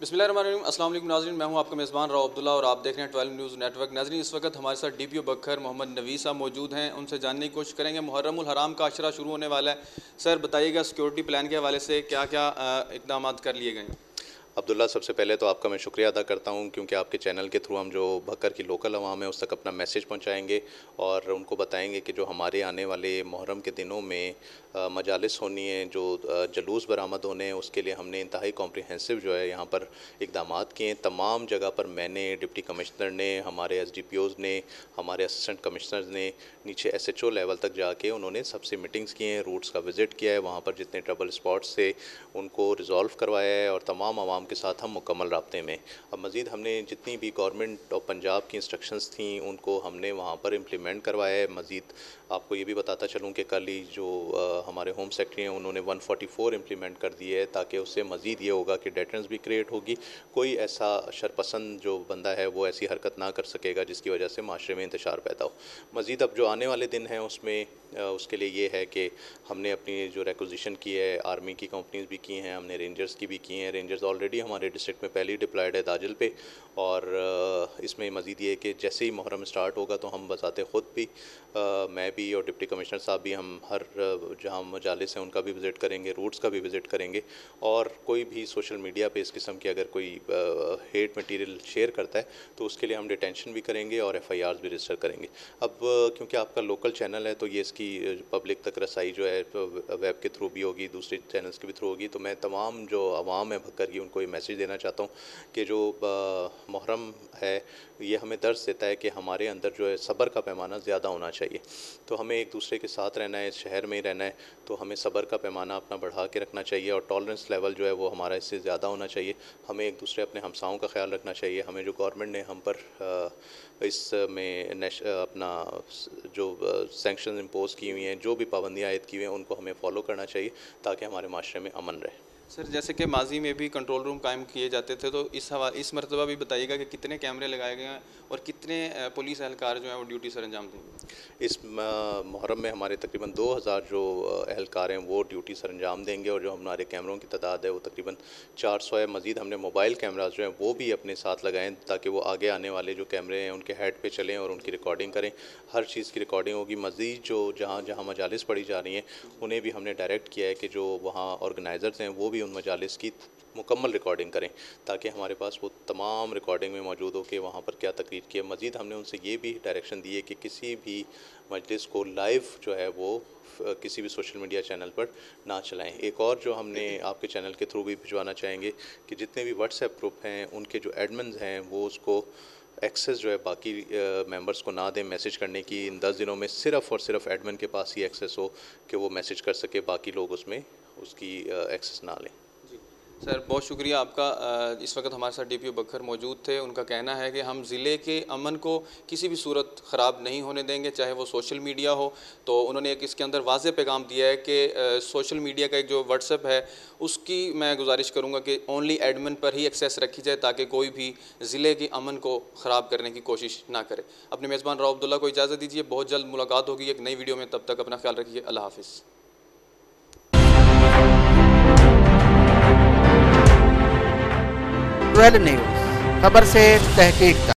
बिस्मिल्लाहिर्रहमानिर्रहीम। अस्सलाम वालेकुम नाज़रीन, मैं हूं आपका मेज़बान राव अब्दुल्ला और आप देख रहे हैं 12 न्यूज़ नेटवर्क। नाज़रीन, इस वक्त हमारे साथ DPO बखर मोहम्मद नवीद साहब मौजूद हैं। उनसे जानने की कोशिश करेंगे। मुहर्रमुल हराम का अशरा शुरू होने वाला है। सर बताइएगा, सिक्योरिटी प्लान के हवाले से क्या क्या इक़दाम कर लिए गए हैं? अब्दुल्ला, सबसे पहले तो आपका मैं शुक्रिया अदा करता हूं, क्योंकि आपके चैनल के थ्रू हम जो भक्कर की लोकल अवाम है उस तक अपना मैसेज पहुंचाएंगे और उनको बताएंगे कि जो हमारे आने वाले मुहर्रम के दिनों में मजालिस होनी है, जो जलूस बरामद होने हैं, उसके लिए हमने इंतहाई कॉम्प्रिहेंसिव जो है यहाँ पर इकदामात किए हैं। तमाम जगह पर मैंने, डिप्टी कमिश्नर ने, हमारे SDPOs ने, हमारे असिस्टेंट कमिश्नर्स ने नीचे SHO लेवल तक जाके उन्होंने सबसे मीटिंग्स की हैं, रूट्स का विज़िट किया है, वहाँ पर जितने ट्रबल स्पॉट्स थे उनको रिज़ॉल्व करवाया है और तमाम आवाम के साथ हम मुकम्मल राब्ते में। अब मज़ीद हमने जितनी भी गवर्नमेंट ऑफ पंजाब की इंस्ट्रक्शंस थी उनको हमने वहाँ पर इम्प्लीमेंट करवाया है। मज़ीद आपको ये भी बताता चलूँ कि कल ही जो हमारे होम सेक्रेटरी हैं उन्होंने 144 इम्प्लीमेंट कर दिए है, ताकि उससे मज़ीद ये होगा कि डेटरेंस भी क्रिएट होगी। कोई ऐसा शरपसंद जो बंदा है वो ऐसी हरकत ना कर सकेगा जिसकी वजह से माशरे में इंतशार पैदा हो। मज़ीद अब जो आने वाले दिन हैं उसमें उसके लिए ये है कि हमने अपनी जो रिक्विजिशन की है, आर्मी की कंपनीज भी की हैं, हमने रेंजर्स की भी की हैं। रेंजर्स ऑलरेडी हमारे डिस्ट्रिक्ट में पहले ही डिप्लॉयड है दाजिल पे, और इसमें मज़ीद ये है कि जैसे ही मुहर्रम स्टार्ट होगा तो हम बज़ाते ख़ुद भी, मैं भी और डिप्टी कमिश्नर साहब भी, हम हर जहाँ मजालिस हैं उनका भी विज़िट करेंगे, रूट्स का भी विज़िट करेंगे। और कोई भी सोशल मीडिया पे इस किस्म की अगर कोई हेट मटीरियल शेयर करता है तो उसके लिए हम डिटेंशन भी करेंगे और FIRs भी रजिस्टर करेंगे। अब क्योंकि आपका लोकल चैनल है तो ये इसकी पब्लिक तक रसाई जो है वेब के थ्रू भी होगी, दूसरे चैनल्स के भी थ्रू होगी। तो मैं तमाम जो आवाम है भक्कर की उनको ये मैसेज देना चाहता हूँ कि जो मुहर्रम है ये हमें दर्स देता है कि हमारे अंदर जो है सब्र का पैमाना ज़्यादा होना चाहिए। तो हमें एक दूसरे के साथ रहना है, शहर में ही रहना है, तो हमें सब्र का पैमाना अपना बढ़ा के रखना चाहिए और टॉलरेंस लेवल जो है वो हमारा इससे ज़्यादा होना चाहिए। हमें एक दूसरे अपने हमसाओं का ख्याल रखना चाहिए। हमें जो गवर्नमेंट ने हम पर इसमें अपना जो सैंक्शन इम्पोज़ की हुई हैं, जो भी पाबंदियाँ आयद की हुई हैं, उनको हमें फ़ॉलो करना चाहिए ताकि हमारे माशरे में अमन रहे। सर, जैसे कि माजी में भी कंट्रोल रूम कायम किए जाते थे, तो इस मरतबा भी बताइएगा कि कितने कैमरे लगाए गए हैं और कितने पुलिस एहलकार जो हैं वो ड्यूटी सर अंजाम देंगे? इस मुहर्रम में हमारे तकरीबन 2000 जो एहलकार हैं वो ड्यूटी सर अंजाम देंगे और जो हमारे कैमरों की तादाद है वो तकरीबन 400 है। मज़ीद हमने मोबाइल कैमराज जो हैं वो भी अपने साथ लगाएं ताकि वो आगे आने वाले जो कैमरे हैं उनके हेड पे चलें और उनकी रिकॉर्डिंग करें। हर चीज़ की रिकॉर्डिंग होगी। मज़ीद जो जहाँ जहाँ मजालिस पढ़ी जा रही हैं उन्हें भी हमने डायरेक्ट किया है कि जो वहाँ ऑर्गेनाइज़र्स हैं वो भी उन मजालिस की मुकम्मल रिकॉर्डिंग करें ताकि हमारे पास वो तमाम रिकॉर्डिंग में मौजूद हो कि वहाँ पर क्या तकरीर की है। मज़ीद हमने उनसे ये भी डायरेक्शन दी है कि किसी भी मजलिस को लाइव जो है वो किसी भी सोशल मीडिया चैनल पर ना चलाएं। एक और जो हमने आपके चैनल के थ्रू भी भिजवाना चाहेंगे कि जितने भी व्हाट्सएप ग्रुप हैं उनके जो एडमिन्स हैं वो उसको एक्सेस जो है बाकी मेंबर्स को ना दें मैसेज करने की। इन 10 दिनों में सिर्फ़ और सिर्फ एडमिन के पास ही एक्सेस हो कि वो मैसेज कर सके, बाकी लोग उसमें उसकी एक्सेस ना लें। सर, बहुत शुक्रिया आपका। इस वक्त हमारे साथ DPO बखर मौजूद थे। उनका कहना है कि हम ज़िले के अमन को किसी भी सूरत ख़राब नहीं होने देंगे, चाहे वो सोशल मीडिया हो। तो उन्होंने एक इसके अंदर वाज़ेह पैगाम दिया है कि सोशल मीडिया का एक जो व्हाट्सएप है उसकी मैं गुजारिश करूँगा कि ओनली एडमिन पर ही एक्सेस रखी जाए ताकि कोई भी ज़िले के अमन को ख़राब करने की कोशिश ना करे। अपने मेज़बान राव अब्दुल्ला को इजाज़त दीजिए। बहुत जल्द मुलाकात होगी एक नई वीडियो में। तब तक अपना ख्याल रखिए। अल्लाह हाफ़िज़। 12 न्यूज़, खबर से तहकीक तक।